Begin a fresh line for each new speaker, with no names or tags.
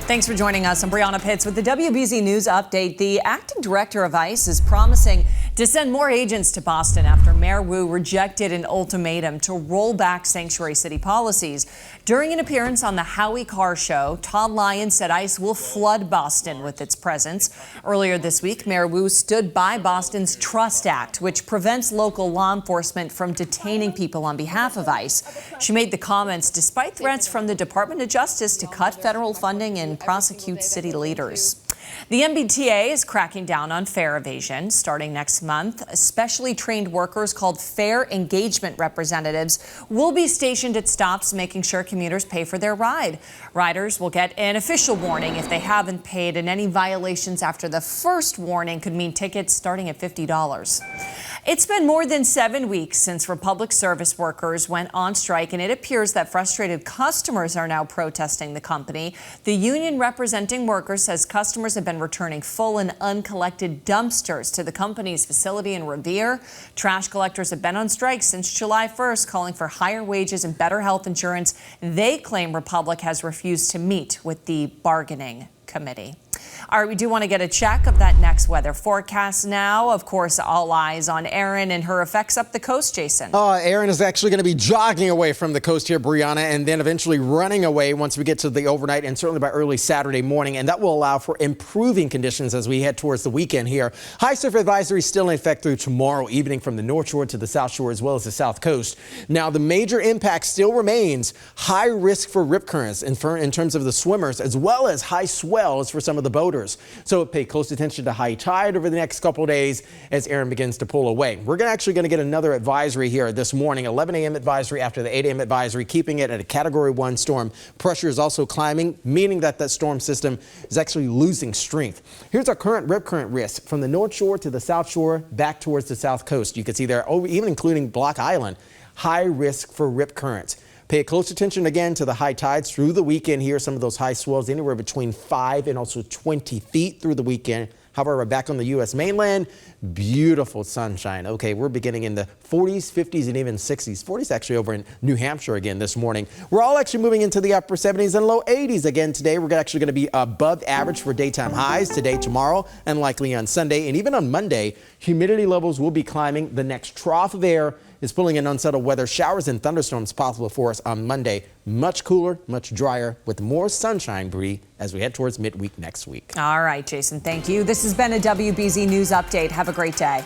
Thanks for joining us. I'm Breana with the WBZ News Update. The acting director of ICE is promising to send more agents to Boston after Mayor Wu rejected an ultimatum to roll back sanctuary city policies. During an appearance on the Howie Carr Show, Todd Lyons said ICE will flood Boston with its presence. Earlier this week, Mayor Wu stood by Boston's Trust Act, which prevents local law enforcement from detaining people on behalf of ICE. She made the comments despite threats from the Department of Justice to cut federal funding and prosecute city leaders. The MBTA is cracking down on fare evasion. Starting next month, specially trained workers called fare engagement representatives will be stationed at stops, making sure commuters pay for their ride. Riders will get an official warning if they haven't paid, and any violations after the first warning could mean tickets starting at $50. It's been more than 7 weeks since Republic Service workers went on strike, and it appears that frustrated customers are now protesting the company. The union representing workers says customers have been returning full and uncollected dumpsters to the company's facility in Revere. Trash collectors have been on strike since July 1st, calling for higher wages and better health insurance. They claim Republic has refused to meet with the bargaining committee. All right, we do want to get a check of that next weather forecast now. Of course, all eyes on Erin and her effects up the coast, Jason.
Erin is actually going to be jogging away from the coast here, Breana, and then eventually running away once we get to the overnight and certainly by early Saturday morning. And that will allow for improving conditions as we head towards the weekend here. High surf advisory still in effect through tomorrow evening from the North Shore to the South Shore as well as the South Coast. Now, the major impact still remains high risk for rip currents in terms of the swimmers, as well as high swells for some of the boaters. So pay close attention to high tide over the next couple of days as Erin begins to pull away. We're actually going to get another advisory here this morning, 11 a.m. advisory after the 8 a.m. advisory, keeping it at a Category 1 storm. Pressure is also climbing, meaning that that storm system is actually losing strength. Here's our current rip current risk from the North Shore to the South Shore back towards the South Coast. You can see there, even including Block Island, high risk for rip currents. Pay close attention again to the high tides through the weekend here. Some of those high swells anywhere between 5 and also 20 feet through the weekend. However, back on the U.S. mainland, beautiful sunshine. Okay, we're beginning in the 40s, 50s, and even 60s. 40s actually over in New Hampshire again this morning. We're all actually moving into the upper 70s and low 80s again today. We're actually going to be above average for daytime highs today, tomorrow, and likely on Sunday. And even on Monday, humidity levels will be climbing. The next trough of air is pulling in unsettled weather. Showers and thunderstorms possible for us on Monday. Much cooler, much drier, with more sunshine, Bree, as we head towards midweek next week.
All right, Jason, thank you. This has been a WBZ News Update. Have a great day.